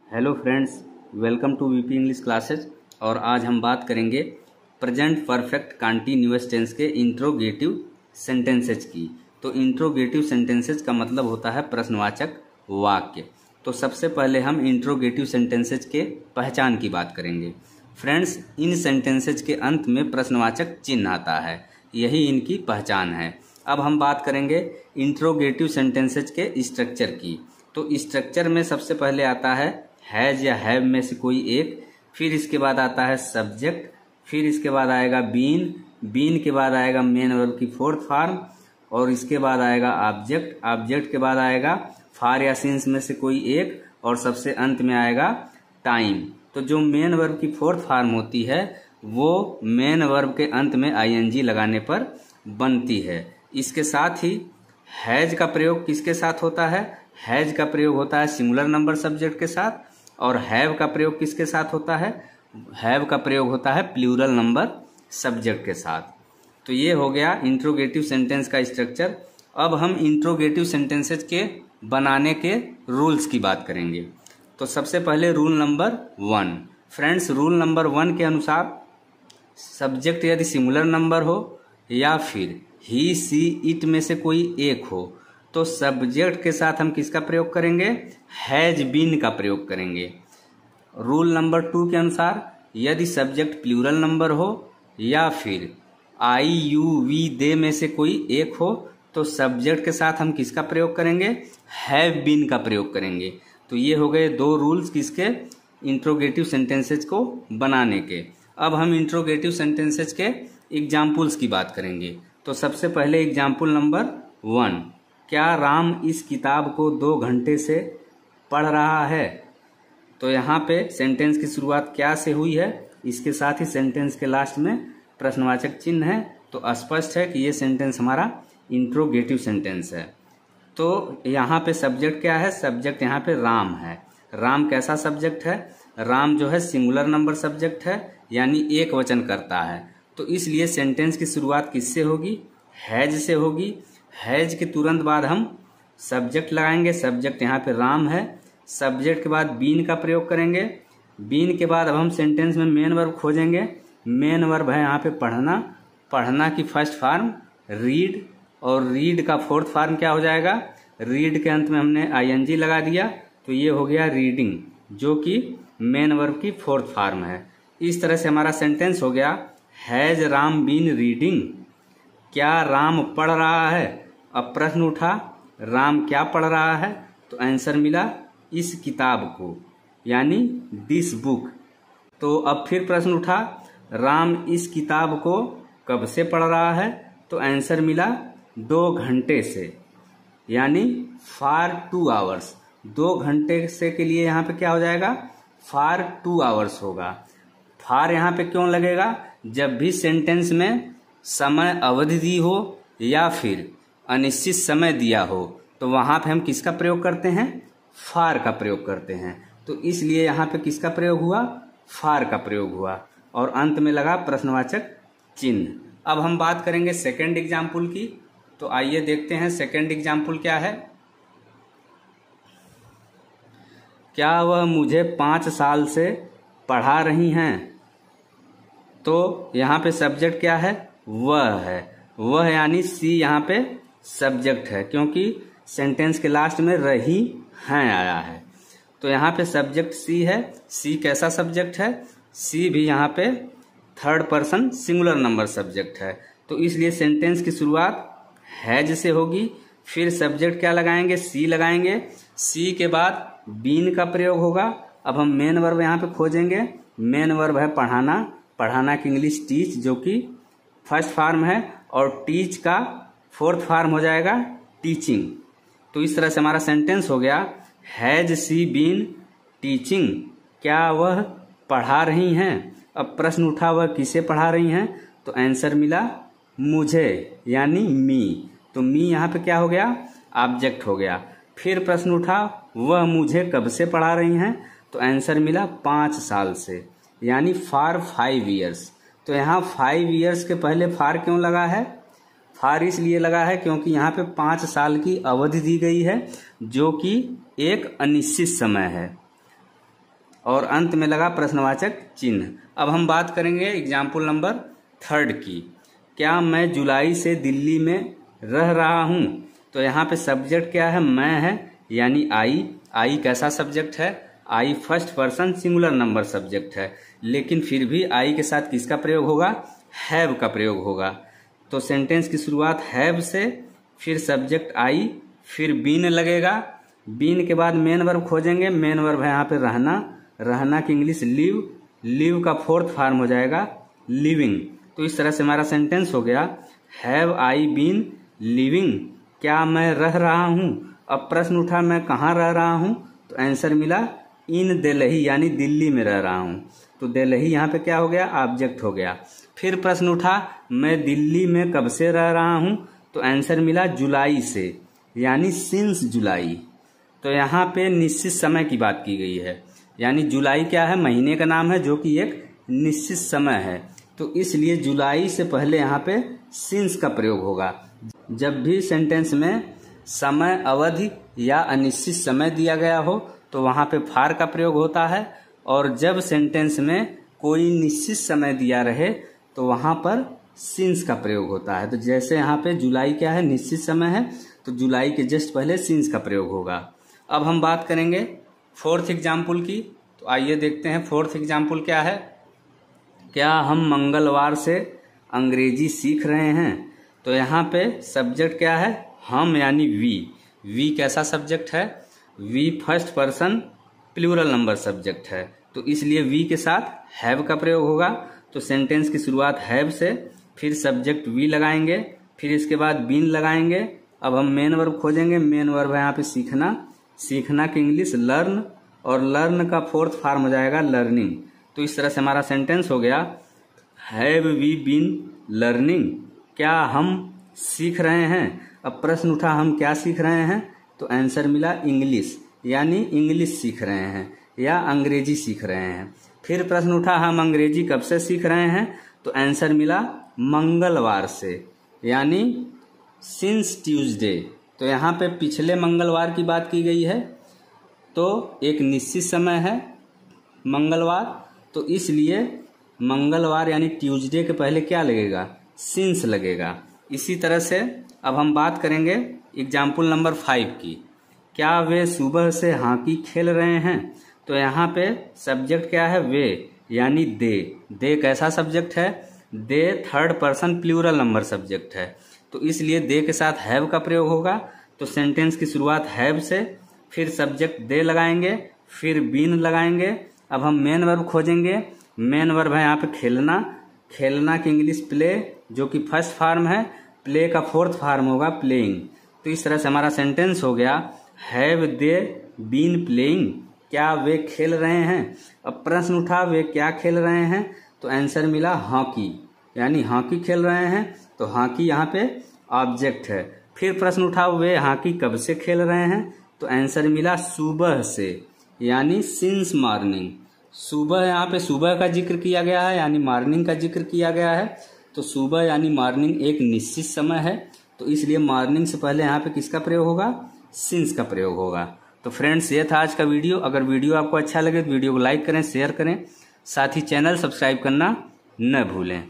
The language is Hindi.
Hello friends, welcome to VP English classes. और आज हम बात करेंगे प्रेजेंट परफेक्ट कंटीन्यूअस टेंस के इंट्रोगेटिव सेंटेंसेज की। तो इंट्रोगेटिव सेंटेंसेज का मतलब होता है प्रश्नवाचक वाक्य। तो सबसे पहले हम इंट्रोगेटिव सेंटेंसेज के पहचान की बात करेंगे। फ्रेंड्स, इन सेंटेंसेज के अंत में प्रश्नवाचक चिन्ह आता है, यही इनकी पहचान है। अब हम बात करेंगे इंट्रोगेटिव सेंटेंसेज के स्ट्रक्चर की। तो स्ट्रक्चर में सबसे पहले आता है हैज या हैव में से कोई एक, फिर इसके बाद आता है सब्जेक्ट, फिर इसके बाद आएगा बीन, बीन के बाद आएगा मेन वर्ब की फोर्थ फॉर्म, और इसके बाद आएगा ऑब्जेक्ट, ऑब्जेक्ट के बाद आएगा फॉर या सिंस में से कोई एक, और सबसे अंत में आएगा टाइम। तो जो मेन वर्ब की फोर्थ फॉर्म होती है वो मेन वर्ब के अंत में आईएनजी लगाने पर बनती है। इसके साथ ही हैज का प्रयोग किसके साथ होता है? हैज का प्रयोग होता है सिंगुलर नंबर सब्जेक्ट के साथ, और हैव का प्रयोग किसके साथ होता है? हैव का प्रयोग होता है प्लूरल नंबर सब्जेक्ट के साथ। तो ये हो गया इंट्रोगेटिव सेंटेंस का स्ट्रक्चर। अब हम इंट्रोगेटिव सेंटेंसेस के बनाने के रूल्स की बात करेंगे। तो सबसे पहले rule number 1। Friends, rule number 1 के अनुसार सब्जेक्ट यदि सिंगुलर नंबर हो या फिर ही सी इट में से कोई एक हो तो सब्जेक्ट के साथ हम किसका प्रयोग करेंगे? हैज बीन का प्रयोग करेंगे। रूल नंबर 2 के अनुसार यदि सब्जेक्ट प्लूरल नंबर हो या फिर आई यू वी दे में से कोई एक हो तो सब्जेक्ट के साथ हम किसका प्रयोग करेंगे? हैव बीन का प्रयोग करेंगे। तो ये हो गए 2 रूल्स किसके? इंट्रोगेटिव सेंटेंसेज को बनाने के। अब हम इंट्रोगेटिव सेंटेंसेज के एग्जाम्पल्स की बात करेंगे। तो सबसे पहले एग्जाम्पल नंबर 1, क्या राम इस किताब को 2 घंटे से पढ़ रहा है? तो यहाँ पे सेंटेंस की शुरुआत क्या से हुई है, इसके साथ ही सेंटेंस के लास्ट में प्रश्नवाचक चिन्ह है, तो स्पष्ट है कि ये सेंटेंस हमारा इंट्रोगेटिव सेंटेंस है। तो यहाँ पे सब्जेक्ट क्या है? सब्जेक्ट यहाँ पे राम है। राम कैसा सब्जेक्ट है? राम जो है सिंगुलर नंबर सब्जेक्ट है, यानी एक वचन करता है। तो इसलिए सेंटेंस की शुरुआत किससे होगी? हैज से होगी। हैज के तुरंत बाद हम सब्जेक्ट लगाएंगे, सब्जेक्ट यहाँ पे राम है। सब्जेक्ट के बाद बीन का प्रयोग करेंगे। बीन के बाद अब हम सेंटेंस में मेन वर्ब खोजेंगे। मेन वर्ब है यहाँ पे पढ़ना। पढ़ना की फर्स्ट फॉर्म रीड, और रीड का फोर्थ फॉर्म क्या हो जाएगा? रीड के अंत में हमने आईएनजी लगा दिया, तो ये हो गया रीडिंग, जो कि मेन वर्ब की फोर्थ फॉर्म है। इस तरह से हमारा सेंटेंस हो गया हैज राम बीन रीडिंग। क्या राम पढ़ रहा है? अब प्रश्न उठा राम क्या पढ़ रहा है? तो आंसर मिला इस किताब को, यानी दिस बुक। तो अब फिर प्रश्न उठा राम इस किताब को कब से पढ़ रहा है? तो आंसर मिला 2 घंटे से, यानी फॉर 2 आवर्स। 2 घंटे से के लिए यहाँ पे क्या हो जाएगा? फॉर 2 आवर्स होगा। फॉर यहाँ पे क्यों लगेगा? जब भी सेंटेंस में समय अवधि दी हो या फिर अनिश्चित समय दिया हो तो वहां पे हम किसका प्रयोग करते हैं? फॉर का प्रयोग करते हैं। तो इसलिए यहाँ पे किसका प्रयोग हुआ? फॉर का प्रयोग हुआ, और अंत में लगा प्रश्नवाचक चिन्ह। अब हम बात करेंगे सेकंड एग्जाम्पल की। तो आइए देखते हैं सेकंड एग्जाम्पल क्या है। क्या वह मुझे 5 साल से पढ़ा रही हैं? तो यहाँ पे सब्जेक्ट क्या है? वह है। वह यानी सी यहाँ पे सब्जेक्ट है, क्योंकि सेंटेंस के लास्ट में रही हैं आया है। तो यहाँ पे सब्जेक्ट सी है। सी कैसा सब्जेक्ट है? सी भी यहाँ पे third person singular number subject है। तो इसलिए सेंटेंस की शुरुआत हैज से होगी, फिर सब्जेक्ट क्या लगाएंगे? सी लगाएंगे। सी के बाद बीन का प्रयोग होगा। अब हम मेन वर्ब यहाँ पे खोजेंगे। मेन वर्ब है पढ़ाना। पढ़ाना की इंग्लिश टीच, जो कि फर्स्ट फॉर्म है, और टीच का फोर्थ फॉर्म हो जाएगा टीचिंग। तो इस तरह से हमारा सेंटेंस हो गया हैज सी बीन टीचिंग। क्या वह पढ़ा रही हैं? अब प्रश्न उठा वह किसे पढ़ा रही हैं? तो आंसर मिला मुझे, यानी मी। तो मी यहाँ पे क्या हो गया? ऑब्जेक्ट हो गया। फिर प्रश्न उठा वह मुझे कब से पढ़ा रही हैं? तो आंसर मिला 5 साल से, यानी फॉर 5 ईयर्स। तो यहाँ 5 ईयर्स के पहले फॉर क्यों लगा है? फॉर इसलिए लगा है क्योंकि यहाँ पे 5 साल की अवधि दी गई है, जो कि एक अनिश्चित समय है। और अंत में लगा प्रश्नवाचक चिन्ह। अब हम बात करेंगे एग्जाम्पल नंबर 3 की। क्या मैं जुलाई से दिल्ली में रह रहा हूँ। तो यहाँ पे सब्जेक्ट क्या है, मैं है, यानी आई कैसा सब्जेक्ट है, I first person singular number subject है, लेकिन फिर भी आई के साथ किसका प्रयोग होगा, हैव का प्रयोग होगा। तो सेंटेंस की शुरुआत हैव से, फिर सब्जेक्ट आई, फिर बीन लगेगा, बीन के बाद मेन वर्ब खोजेंगे, मेन वर्ब है यहाँ पे रहना, रहना की इंग्लिश लिव, लिव का फोर्थ फॉर्म हो जाएगा लिविंग। तो इस तरह से हमारा सेंटेंस हो गया हैव आई बीन लिविंग, क्या मैं रह रहा हूँ। अब प्रश्न उठा मैं कहाँ रह रहा हूँ, तो आंसर मिला इन दिल्ली, यानी दिल्ली में रह रहा हूँ। तो दिल्ली यहाँ पे क्या हो गया, ऑब्जेक्ट हो गया। फिर प्रश्न उठा मैं दिल्ली में कब से रह रहा हूँ, तो आंसर मिला जुलाई से, यानी सिंस जुलाई। तो यहाँ पे निश्चित समय की बात की गई है, यानी जुलाई क्या है, महीने का नाम है जो कि एक निश्चित समय है। तो इसलिए जुलाई से पहले यहाँ पे सिंस का प्रयोग होगा। जब भी सेंटेंस में समय, अवधि या अनिश्चित समय दिया गया हो तो वहाँ पे फार का प्रयोग होता है, और जब सेंटेंस में कोई निश्चित समय दिया रहे तो वहाँ पर सिंस का प्रयोग होता है। तो जैसे यहाँ पे जुलाई क्या है, निश्चित समय है, तो जुलाई के जस्ट पहले सिंस का प्रयोग होगा। अब हम बात करेंगे 4th एग्जाम्पल की। तो आइए देखते हैं 4th एग्जाम्पल क्या है। क्या हम मंगलवार से अंग्रेजी सीख रहे हैं। तो यहाँ पे सब्जेक्ट क्या है, हम, यानी वी कैसा सब्जेक्ट है, we first person plural number subject है, तो इसलिए वी के साथ हैव का प्रयोग होगा। तो सेंटेंस की शुरुआत हैव से, फिर सब्जेक्ट वी लगाएंगे, फिर इसके बाद बीन लगाएंगे। अब हम मेन वर्ब खोजेंगे, मेन वर्ब है यहाँ पे सीखना, सीखना की इंग्लिश लर्न, और लर्न का फोर्थ फॉर्म हो जाएगा लर्निंग। तो इस तरह से हमारा सेंटेंस हो गया हैव वी बीन लर्निंग, क्या हम सीख रहे हैं। अब प्रश्न उठा हम क्या सीख रहे हैं, तो आंसर मिला इंग्लिश, यानी इंग्लिश सीख रहे हैं या अंग्रेजी सीख रहे हैं। फिर प्रश्न उठा हम अंग्रेजी कब से सीख रहे हैं, तो आंसर मिला मंगलवार से, यानी सिंस ट्यूसडे। तो यहाँ पे पिछले मंगलवार की बात की गई है, तो एक निश्चित समय है मंगलवार, तो इसलिए मंगलवार यानी ट्यूसडे के पहले क्या लगेगा, सिंस लगेगा। इसी तरह से अब हम बात करेंगे एग्जाम्पल नंबर 5 की। क्या वे सुबह से हॉकी खेल रहे हैं। तो यहाँ पे सब्जेक्ट क्या है, वे, यानी दे कैसा सब्जेक्ट है, they third person plural number subject है, तो इसलिए दे के साथ हैव का प्रयोग होगा। तो सेंटेंस की शुरुआत हैव से, फिर सब्जेक्ट दे लगाएंगे, फिर बीन लगाएंगे। अब हम मेन वर्ब खोजेंगे, मेन वर्ब है यहाँ पे खेलना, खेलना की इंग्लिश प्ले, जो कि फर्स्ट फॉर्म है, प्ले का फोर्थ फॉर्म होगा प्लेइंग। तो इस तरह से हमारा सेंटेंस हो गया हैव दे बीन प्लेइंग, क्या वे खेल रहे हैं। अब प्रश्न उठा वे क्या खेल रहे हैं, तो आंसर मिला हॉकी, यानी हॉकी खेल रहे हैं, तो हॉकी यहाँ पे ऑब्जेक्ट है। फिर प्रश्न उठा वे हॉकी कब से खेल रहे हैं, तो आंसर मिला सुबह से, यानी सिंस मॉर्निंग। सुबह यहाँ पे सुबह का जिक्र किया गया है, यानी मॉर्निंग का जिक्र किया गया है। तो सुबह यानी मॉर्निंग एक निश्चित समय है, तो इसलिए मॉर्निंग से पहले यहाँ पे किसका प्रयोग होगा, सिंस का प्रयोग होगा। तो फ्रेंड्स ये था आज का वीडियो। अगर वीडियो आपको अच्छा लगे तो वीडियो को लाइक करें, शेयर करें, साथ ही चैनल सब्सक्राइब करना न भूलें।